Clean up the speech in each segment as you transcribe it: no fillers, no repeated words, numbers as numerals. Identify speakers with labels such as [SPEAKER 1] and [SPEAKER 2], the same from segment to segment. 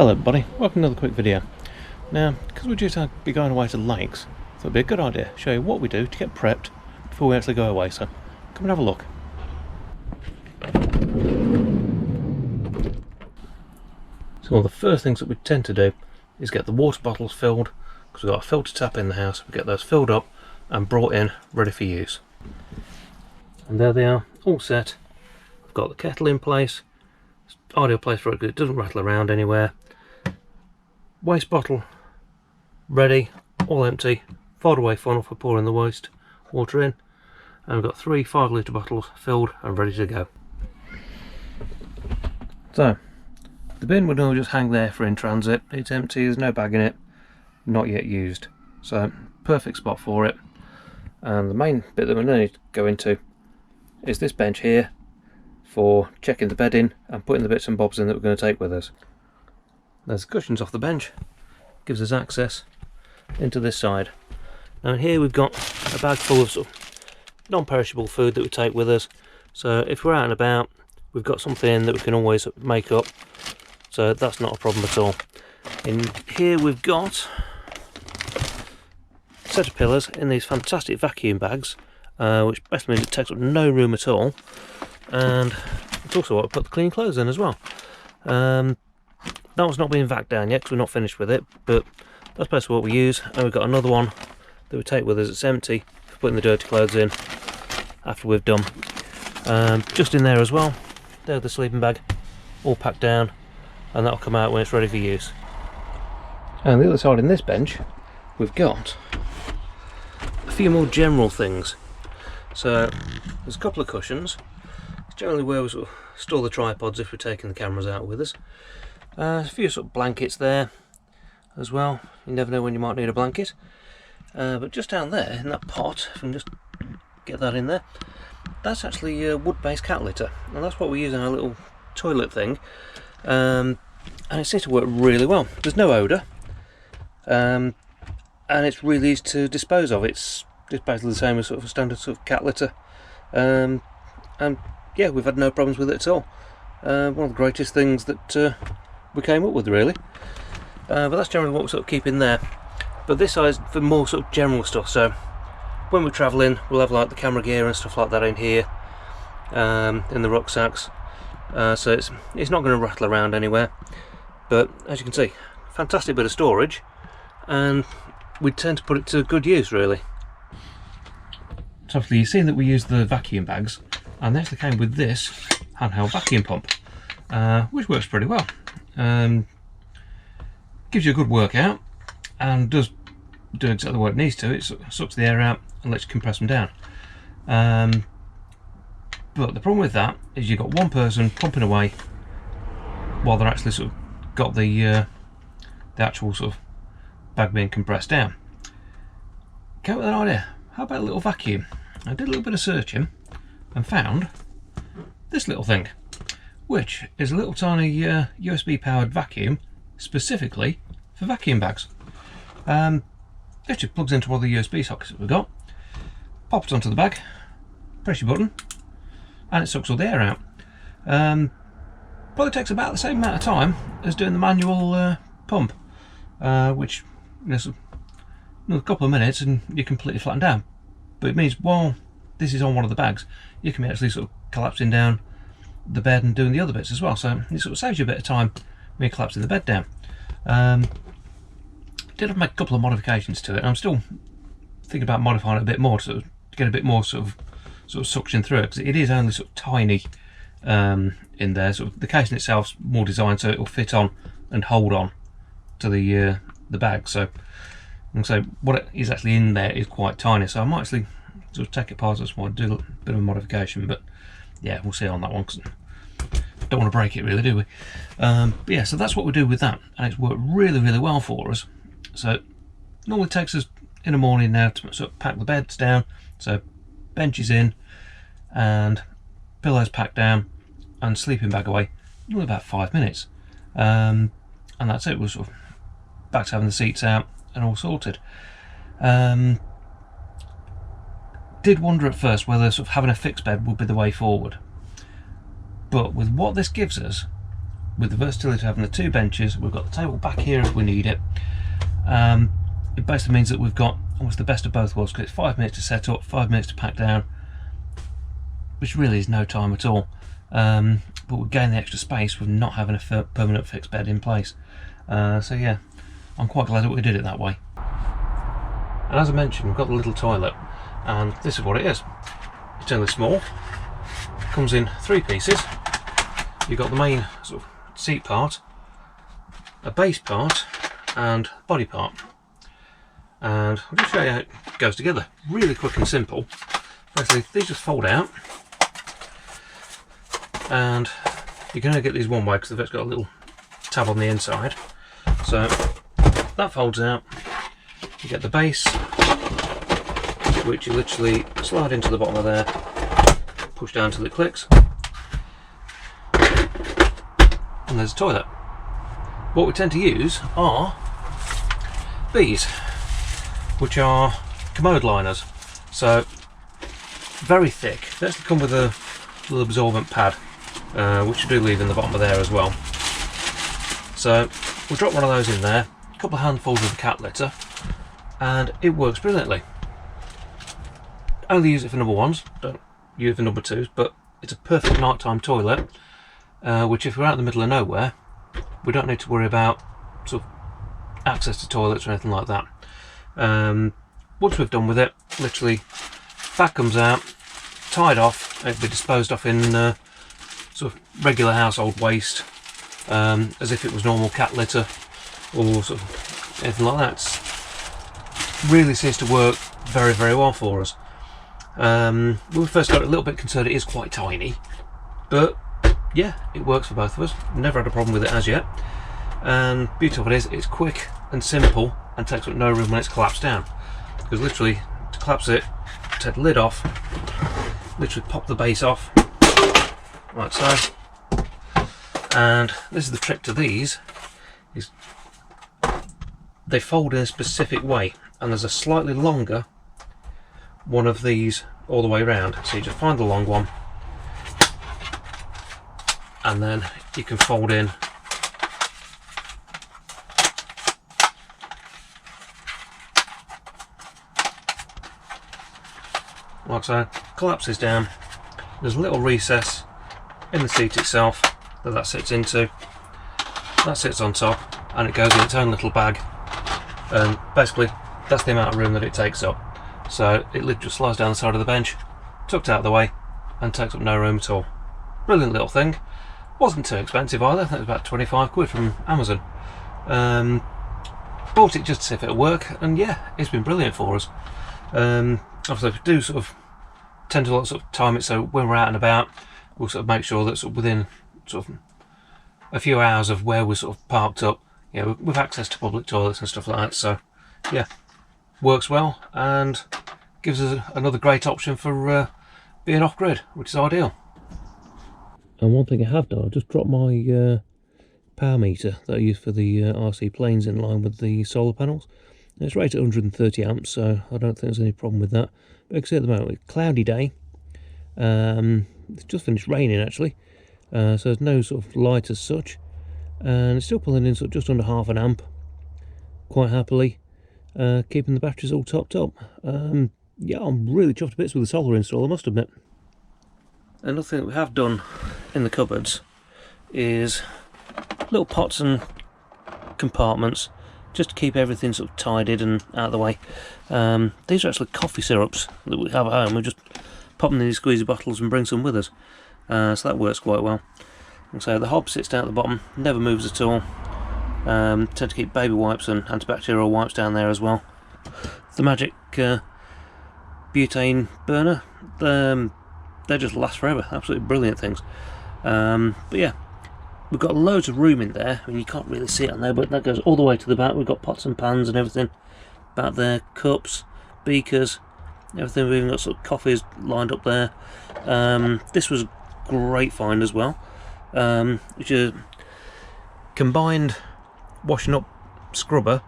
[SPEAKER 1] Hello everybody, welcome to another quick video. Now, because we're due to be going away to the lakes, so it'd be a good idea to show you what we do to get prepped before we actually go away, so come and have a look. So one of the first things that we tend to do is get the water bottles filled, because we've got a filter tap in the house. We get those filled up and brought in, ready for use. And there they are, all set. I've got the kettle in place. Ideal place for it because it doesn't rattle around anywhere. Waste bottle ready, all empty. Fold away funnel for pouring the waste water in, and we've got 3 5-litre bottles filled and ready to go. So the bin would normally just hang there for in transit. It's empty, there's no bag in it, not yet used, so perfect spot for it. And the main bit that we need to go into is this bench here for checking the bedding and putting the bits and bobs in that we're going to take with us. There's cushions off the bench, gives us access into this side. Now here we've got a bag full of non-perishable food that we take with us, so if we're out and about we've got something that we can always make up, so that's not a problem at all. In here we've got a set of pillows in these fantastic vacuum bags, which basically means it takes up no room at all. And it's also what I put the clean clothes in as well. That one's not being vac down yet because we're not finished with it, but that's basically what we use. And we've got another one that we take with us. It's empty for putting the dirty clothes in after we've done. Just in there as well, there's the sleeping bag, all packed down, and that'll come out when it's ready for use. And the other side in this bench, we've got a few more general things. So there's a couple of cushions. Generally where we store the tripods if we're taking the cameras out with us. A few blankets there as well. You never know when you might need a blanket. But just down there in that pot, if we can just get that in there, that's actually wood-based cat litter, and that's what we use in our little toilet thing. And it seems to work really well. There's no odour, and it's really easy to dispose of. It's basically the same as a standard cat litter, and yeah, we've had no problems with it at all. One of the greatest things that we came up with, really. But that's generally what we keep in there. But this side's for more general stuff. So when we're travelling, we'll have like the camera gear and stuff like that in here, in the rucksacks. So it's not going to rattle around anywhere. But as you can see, fantastic bit of storage, and we tend to put it to good use, really. So obviously you've seen that we use the vacuum bags, and they actually came with this handheld vacuum pump, which works pretty well. Gives you a good workout and does do exactly what it needs to. It sucks the air out and lets you compress them down. But the problem with that is you've got one person pumping away while they're actually got the actual bag being compressed down. Came up with an idea. How about a little vacuum? I did a little bit of searching and found this little thing, which is a little tiny USB powered vacuum specifically for vacuum bags. It just plugs into one of the USB sockets that we've got, pops onto the bag, press your button, and it sucks all the air out. Probably takes about the same amount of time as doing the manual pump, which is another couple of minutes and you're completely flattened down. But it means while this is on one of the bags, you can be actually collapsing down the bed and doing the other bits as well. So it saves you a bit of time when you're collapsing the bed down. Did have to make a couple of modifications to it, and I'm still thinking about modifying it a bit more to get a bit more suction through it, because it is only tiny in there. The casing itself's more designed so it'll fit on and hold on to the bag. So what is actually in there is quite tiny, so I might actually take it apart. I just want to do a bit of a modification, but yeah, we'll see on that one, because don't want to break it really, do we? But yeah, so that's what we do with that, and it's worked really, really well for us. So it normally takes us in the morning now to pack the beds down, so benches in and pillows packed down and sleeping bag away, only about 5 minutes, and that's it. We're back to having the seats out and all sorted. Did wonder at first whether having a fixed bed would be the way forward, but with what this gives us, with the versatility of having the two benches, we've got the table back here if we need it. It basically means that we've got almost the best of both worlds, because it's 5 minutes to set up, 5 minutes to pack down, which really is no time at all. But we gain the extra space with not having a permanent fixed bed in place. So yeah, I'm quite glad that we did it that way. And as I mentioned, we've got the little toilet, and this is what it is. It's only small, comes in 3 pieces. You've got the main sort of seat part, a base part, and body part. And I'll just show you how it goes together. Really quick and simple. Basically, these just fold out, and you can only get these one way because they've got a little tab on the inside. So that folds out. You get the base, which you literally slide into the bottom of there, push down till it clicks, and there's a toilet. What we tend to use are these, which are commode liners. So very thick. They actually come with a little absorbent pad, which you do leave in the bottom of there as well. So we'll drop one of those in there, a couple of handfuls of the cat litter, and it works brilliantly. Only use it for number ones, don't use it for number twos, but it's a perfect nighttime toilet, which if we're out in the middle of nowhere, we don't need to worry about sort of access to toilets or anything like that. Once we've done with it, literally that comes out, tied off, it'll be disposed off in sort of regular household waste, as if it was normal cat litter or sort of anything like that. It's really seems to work very, very well for us. When we first got it, a little bit concerned, it is quite tiny, but yeah, it works for both of us. Never had a problem with it as yet. And beauty of it is, it's quick and simple and takes up no room when it's collapsed down. Because literally, to collapse it, take the lid off, literally pop the base off, like so. And this is the trick to these, is they fold in a specific way, and there's a slightly longer one of these all the way around. So you just find the long one, and then you can fold in like so. Collapses down. There's a little recess in the seat itself that sits into. That sits on top, and it goes in its own little bag, and basically that's the amount of room that it takes up. So it literally slides down the side of the bench, tucked out of the way, and takes up no room at all. Brilliant little thing. Wasn't too expensive either. I think it was about 25 quid from Amazon. Bought it just to see if it'll work, and yeah, it's been brilliant for us. Obviously we do sort of tend to sort of time it so when we're out and about, we'll sort of make sure that sort of within sort of a few hours of where we're sort of parked up, you know, with access to public toilets and stuff like that. So yeah, works well and gives us another great option for being off grid, which is ideal. And one thing I have done, I've just dropped my power meter that I use for the RC planes in line with the solar panels. And it's rated at 130 amps, so I don't think there's any problem with that. But you can see at the moment, it's a cloudy day. It's just finished raining actually, so there's no sort of light as such, and it's still pulling in sort of just under half an amp quite happily, keeping the batteries all topped up. Yeah, I'm really chuffed to bits with the solar install, I must admit. Another thing that we have done in the cupboards is little pots and compartments just to keep everything sort of tidied and out of the way. These are actually coffee syrups that we have at home. We just pop them in these squeezy bottles and bring some with us, so that works quite well. And so the hob sits down at the bottom, never moves at all. Tend to keep baby wipes and antibacterial wipes down there as well. The Magic butane burner, they just last forever. Absolutely brilliant things. But yeah, we've got loads of room in there. I mean, you can't really see it on there, but that goes all the way to the back. We've got pots and pans and everything back there, cups, beakers, everything. We've even got sort of coffees lined up there. This was a great find as well, which is combined washing up scrubber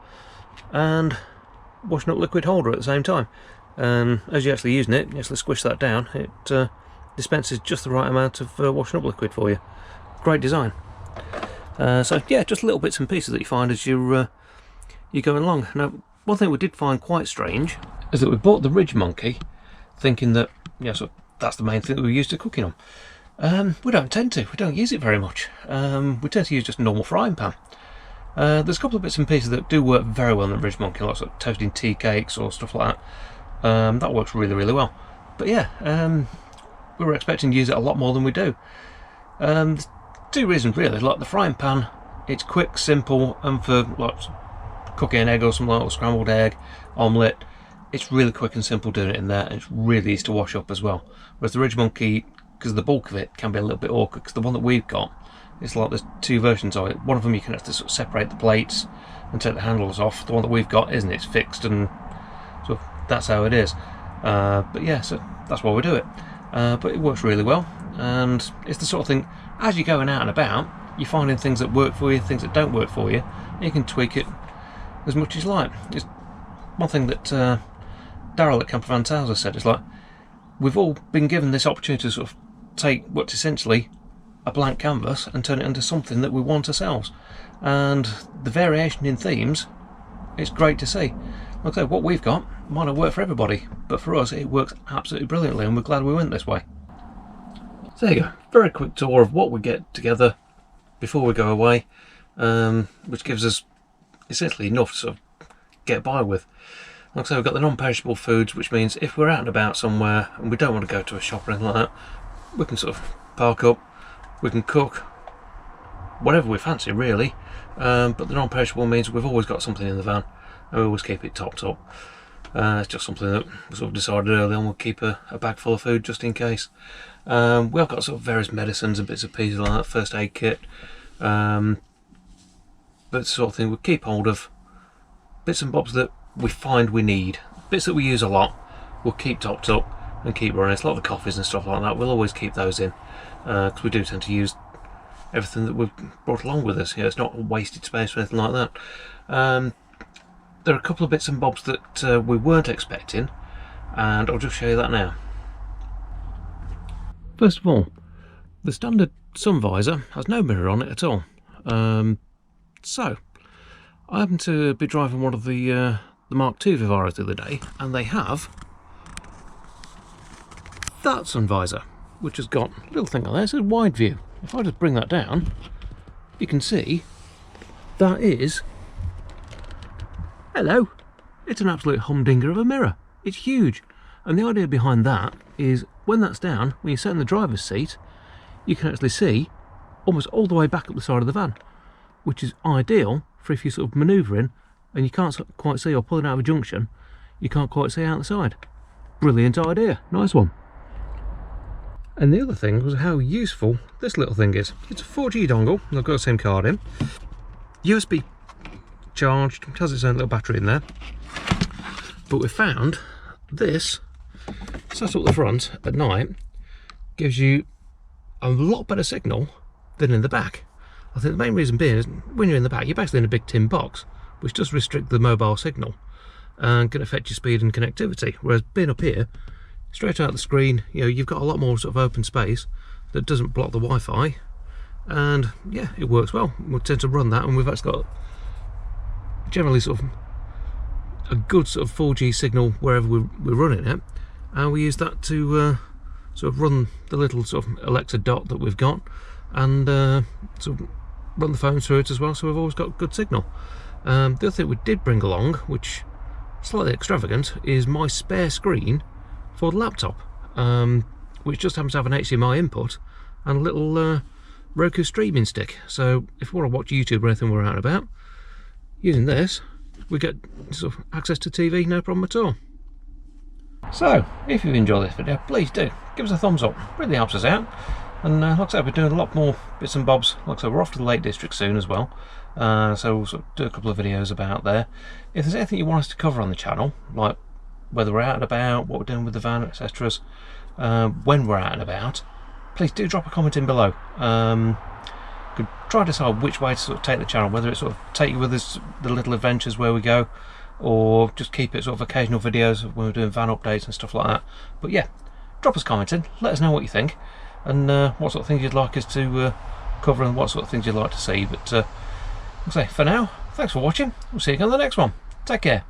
[SPEAKER 1] and washing up liquid holder at the same time. As you're actually using it, you actually squish that down, it dispenses just the right amount of washing up liquid for you. Great design. So yeah, just little bits and pieces that you find as you're going along. Now, one thing we did find quite strange is that we bought the Ridge Monkey thinking that, yeah, so that's the main thing that we use to cooking on. We don't tend to. We don't use it very much. We tend to use just a normal frying pan. There's a couple of bits and pieces that do work very well in the Ridge Monkey, like sort of toasting tea cakes or stuff like that. That works really, really well. But yeah, we were expecting to use it a lot more than we do. There's two reasons really. Like the frying pan, it's quick, simple, and for like cooking an egg or something like scrambled egg, omelette, it's really quick and simple doing it in there, and it's really easy to wash up as well. Whereas the Ridge Monkey, because the bulk of it can be a little bit awkward, because the one that we've got, it's like there's two versions of it. One of them you can have to sort of separate the plates and take the handles off. The one that we've got isn't. It's fixed, and so that's how it is. But yeah, so that's why we do it. But it works really well, and it's the sort of thing, as you're going out and about, you're finding things that work for you, things that don't work for you, and you can tweak it as much as you like. It's one thing that Daryl at Camper Van Tales has said, is like, we've all been given this opportunity to sort of take what's essentially a blank canvas and turn it into something that we want ourselves, and the variation in themes, it's great to see. Like I say, what we've got might not work for everybody, but for us it works absolutely brilliantly, and we're glad we went this way. So there you go, very quick tour of what we get together before we go away, which gives us essentially enough to sort of get by with. Like I say, we've got the non-perishable foods, which means if we're out and about somewhere and we don't want to go to a shop or anything like that, we can sort of park up, we can cook whatever we fancy really, but the non-perishable means we've always got something in the van, and we always keep it topped up. It's just something that we sort of decided early on, we'll keep a bag full of food just in case. We have got sort of various medicines and bits and pieces like that, first aid kit, but the sort of thing we keep hold of, bits and bobs that we find we need, bits that we use a lot, we'll keep topped up and keep running. It's a lot of the coffees and stuff like that, we'll always keep those in, because we do tend to use everything that we've brought along with us. You know, it's not wasted space or anything like that. There are a couple of bits and bobs that we weren't expecting, and I'll just show you that now. First of all, the standard sun visor has no mirror on it at all. So I happened to be driving one of the Mark II Vivaros the other day, and they have that sun visor, which has got a little thing on there. It says wide view. If I just bring that down, you can see that is, hello, it's an absolute humdinger of a mirror. It's huge, and the idea behind that is when that's down, when you sit in the driver's seat, you can actually see almost all the way back up the side of the van, which is ideal for if you're sort of manoeuvring and you can't quite see, or pulling out of a junction, you can't quite see out the side. Brilliant idea, nice one. And the other thing was how useful this little thing is. It's a 4G dongle, and I've got the same card in. USB charged, it has its own little battery in there. But we found this set up the front at night gives you a lot better signal than in the back. I think the main reason being is when you're in the back, you're basically in a big tin box, which does restrict the mobile signal and can affect your speed and connectivity. Whereas being up here, straight out the screen, you know, you've got a lot more sort of open space that doesn't block the Wi-Fi, and yeah, it works well. We tend to run that, and we've actually got generally sort of a good sort of 4G signal wherever we're running it, and we use that to sort of run the little sort of Alexa dot that we've got, and sort of run the phone through it as well, so we've always got good signal. The other thing we did bring along, which is slightly extravagant, is my spare screen for the laptop, which just happens to have an HDMI input and a little Roku streaming stick. So if we want to watch YouTube or anything we're out and about, using this, we get sort of access to TV, no problem at all. So if you've enjoyed this video, please do give us a thumbs up, really helps us out. And like I said, we're doing a lot more bits and bobs. Like I said, we're off to the Lake District soon as well, so we'll sort of do a couple of videos about there. If there's anything you want us to cover on the channel, like whether we're out and about, what we're doing with the van, etc., when we're out and about, please do drop a comment in below. Could try to decide which way to sort of take the channel, whether it's sort of take you with us the little adventures where we go, or just keep it sort of occasional videos when we're doing van updates and stuff like that. But yeah, drop us a comment in, let us know what you think, and what sort of things you'd like us to cover and what sort of things you'd like to see. But I'll say for now, thanks for watching. We'll see you again on the next one. Take care.